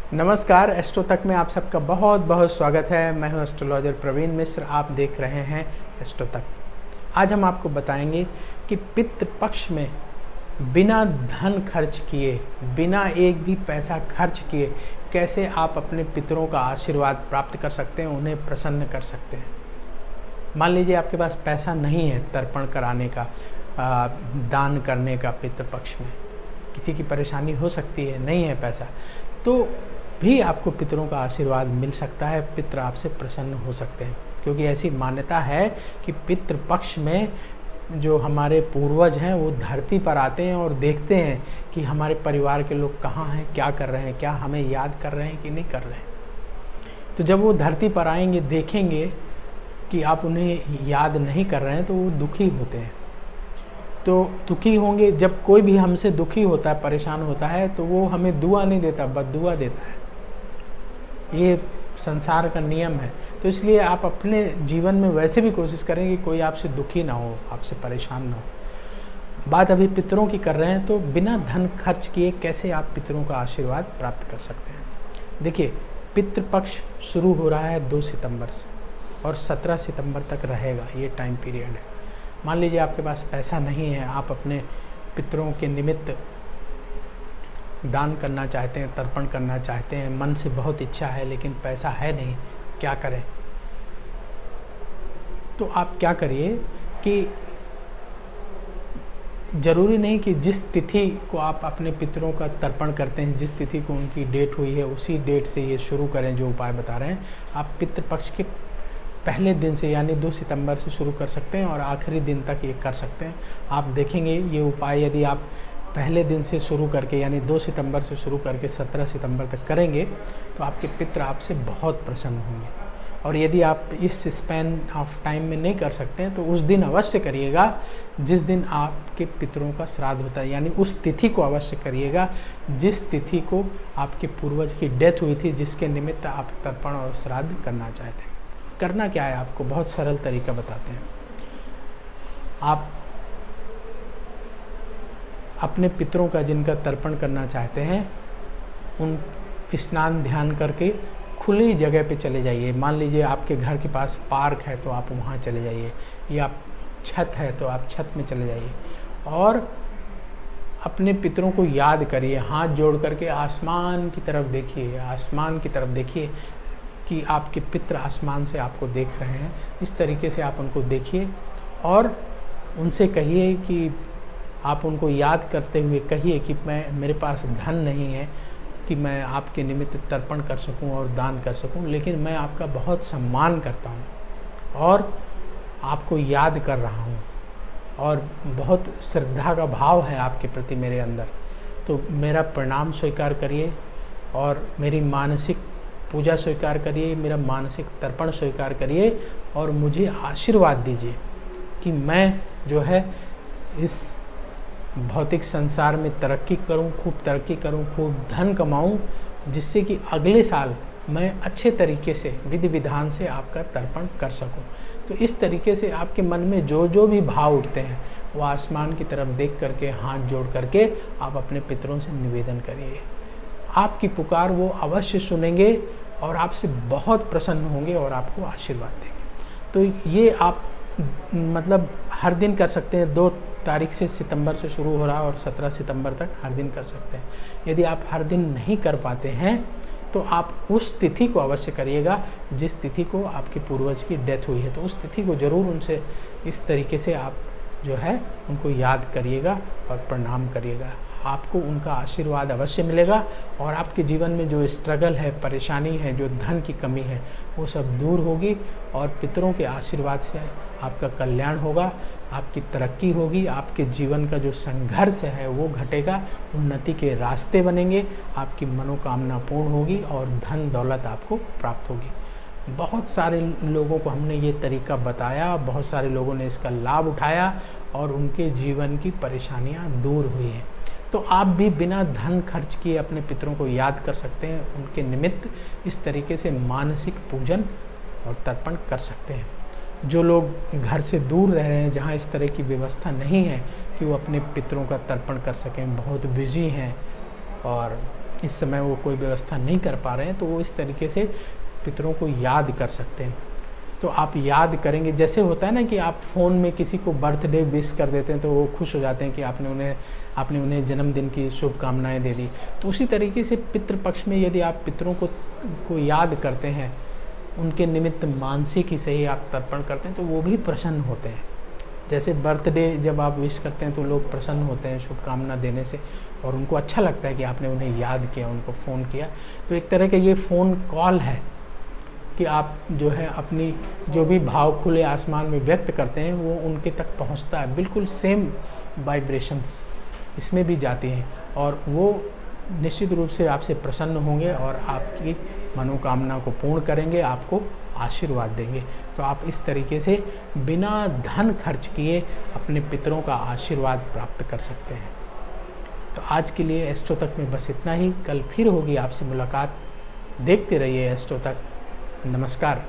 नमस्कार, एस्ट्रो तक में आप सबका बहुत बहुत स्वागत है। मैं हूं एस्ट्रोलॉजर प्रवीण मिश्र। आप देख रहे हैं एस्ट्रो तक। आज हम आपको बताएंगे कि पितृ पक्ष में बिना धन खर्च किए, बिना एक भी पैसा खर्च किए कैसे आप अपने पितरों का आशीर्वाद प्राप्त कर सकते हैं, उन्हें प्रसन्न कर सकते हैं। मान लीजिए आपके पास पैसा नहीं है तर्पण कराने का, दान करने का पितृ पक्ष में, किसी की परेशानी हो सकती है, नहीं है पैसा, तो भी आपको पितरों का आशीर्वाद मिल सकता है। पितृ आपसे प्रसन्न हो सकते हैं, क्योंकि ऐसी मान्यता है कि पितृ पक्ष में जो हमारे पूर्वज हैं वो धरती पर आते हैं और देखते हैं कि हमारे परिवार के लोग कहाँ हैं, क्या कर रहे हैं, क्या हमें याद कर रहे हैं कि नहीं कर रहे हैं। तो जब वो धरती पर आएंगे, देखेंगे कि आप उन्हें याद नहीं कर रहे हैं, तो वो दुखी होते हैं। तो दुखी होंगे, जब कोई भी हमसे दुखी होता है, परेशान होता है, तो वो हमें दुआ नहीं देता, बद्दुआ देता है। ये संसार का नियम है। तो इसलिए आप अपने जीवन में वैसे भी कोशिश करें कि कोई आपसे दुखी ना हो, आपसे परेशान ना हो। बात अभी पितरों की कर रहे हैं, तो बिना धन खर्च किए कैसे आप पितरों का आशीर्वाद प्राप्त कर सकते हैं। देखिए, पितृपक्ष शुरू हो रहा है 2 सितंबर से और 17 सितंबर तक रहेगा, ये टाइम पीरियड है। मान लीजिए आपके पास पैसा नहीं है, आप अपने पितरों के निमित्त दान करना चाहते हैं, तर्पण करना चाहते हैं, मन से बहुत इच्छा है लेकिन पैसा है नहीं, क्या करें। तो आप क्या करिए कि ज़रूरी नहीं कि जिस तिथि को आप अपने पितरों का तर्पण करते हैं, जिस तिथि को उनकी डेट हुई है, उसी डेट से ये शुरू करें जो उपाय बता रहे हैं। आप पितृपक्ष के पहले दिन से यानी 2 सितंबर से शुरू कर सकते हैं और आखिरी दिन तक ये कर सकते हैं। आप देखेंगे ये उपाय यदि आप पहले दिन से शुरू करके यानी 2 सितंबर से शुरू करके 17 सितंबर तक करेंगे तो आपके पितृ आपसे बहुत प्रसन्न होंगे। और यदि आप इस स्पैन ऑफ टाइम में नहीं कर सकते हैं तो उस दिन अवश्य करिएगा जिस दिन आपके पितरों का श्राद्ध होता है, यानी उस तिथि को अवश्य करिएगा जिस तिथि को आपके पूर्वज की डेथ हुई थी, जिसके निमित्त आप तर्पण और श्राद्ध करना चाहते हैं। करना क्या है, आपको बहुत सरल तरीका बताते हैं। आप अपने पितरों का जिनका तर्पण करना चाहते हैं, उन स्नान ध्यान करके खुली जगह पे चले जाइए। मान लीजिए आपके घर के पास पार्क है तो आप वहाँ चले जाइए, या छत है तो आप छत में चले जाइए और अपने पितरों को याद करिए। हाथ जोड़ करके आसमान की तरफ देखिए, आसमान की तरफ देखिए कि आपके पितृ आसमान से आपको देख रहे हैं। इस तरीके से आप उनको देखिए और उनसे कहिए कि आप उनको याद करते हुए कहिए कि मेरे पास धन नहीं है कि मैं आपके निमित्त तर्पण कर सकूं और दान कर सकूं, लेकिन मैं आपका बहुत सम्मान करता हूं और आपको याद कर रहा हूं और बहुत श्रद्धा का भाव है आपके प्रति मेरे अंदर। तो मेरा प्रणाम स्वीकार करिए और मेरी मानसिक पूजा स्वीकार करिए, मेरा मानसिक तर्पण स्वीकार करिए और मुझे आशीर्वाद दीजिए कि मैं जो है इस भौतिक संसार में तरक्की करूं, खूब तरक्की करूं, खूब धन कमाऊं, जिससे कि अगले साल मैं अच्छे तरीके से विधि विधान से आपका तर्पण कर सकूं। तो इस तरीके से आपके मन में जो जो भी भाव उठते हैं वो आसमान की तरफ देख करके, हाथ जोड़ करके आप अपने पितरों से निवेदन करिए। आपकी पुकार वो अवश्य सुनेंगे और आपसे बहुत प्रसन्न होंगे और आपको आशीर्वाद देंगे। तो ये आप मतलब हर दिन कर सकते हैं। 2 तारीख से सितंबर से शुरू हो रहा है और 17 सितंबर तक हर दिन कर सकते हैं। यदि आप हर दिन नहीं कर पाते हैं तो आप उस तिथि को अवश्य करिएगा जिस तिथि को आपके पूर्वज की डेथ हुई है। तो उस तिथि को ज़रूर उनसे इस तरीके से आप जो है उनको याद करिएगा और प्रणाम करिएगा। आपको उनका आशीर्वाद अवश्य मिलेगा और आपके जीवन में जो स्ट्रगल है, परेशानी है, जो धन की कमी है, वो सब दूर होगी और पितरों के आशीर्वाद से आपका कल्याण होगा, आपकी तरक्की होगी, आपके जीवन का जो संघर्ष है वो घटेगा, उन्नति के रास्ते बनेंगे, आपकी मनोकामना पूर्ण होगी और धन दौलत आपको प्राप्त होगी। बहुत सारे लोगों को हमने ये तरीका बताया, बहुत सारे लोगों ने इसका लाभ उठाया और उनके जीवन की परेशानियां दूर हुई हैं। तो आप भी बिना धन खर्च किए अपने पितरों को याद कर सकते हैं, उनके निमित्त इस तरीके से मानसिक पूजन और तर्पण कर सकते हैं। जो लोग घर से दूर रह रहे हैं, जहाँ इस तरह की व्यवस्था नहीं है कि वो अपने पितरों का तर्पण कर सकें, बहुत बिजी हैं और इस समय वो कोई व्यवस्था नहीं कर पा रहे हैं, तो वो इस तरीके से पितरों को याद कर सकते हैं। तो आप याद करेंगे, जैसे होता है ना कि आप फ़ोन में किसी को बर्थडे विश कर देते हैं तो वो खुश हो जाते हैं कि आपने उन्हें जन्मदिन की शुभकामनाएं दे दी। तो उसी तरीके से पितृपक्ष में यदि आप पितरों को याद करते हैं, उनके निमित्त मानसिक ही सही आप तर्पण करते हैं, तो वो भी प्रसन्न होते हैं। जैसे बर्थडे जब आप विश करते हैं तो लोग प्रसन्न होते हैं शुभकामना देने से, और उनको अच्छा लगता है कि आपने उन्हें याद किया, उनको फ़ोन किया। तो एक तरह का ये फ़ोन कॉल है कि आप जो है अपनी जो भी भाव खुले आसमान में व्यक्त करते हैं वो उनके तक पहुंचता है। बिल्कुल सेम वाइब्रेशंस इसमें भी जाती हैं, और वो निश्चित रूप से आपसे प्रसन्न होंगे और आपकी मनोकामना को पूर्ण करेंगे, आपको आशीर्वाद देंगे। तो आप इस तरीके से बिना धन खर्च किए अपने पितरों का आशीर्वाद प्राप्त कर सकते हैं। तो आज के लिए एस्ट्रो तक में बस इतना ही। कल फिर होगी आपसे मुलाकात। देखते रहिए एस्ट्रो तक। नमस्कार।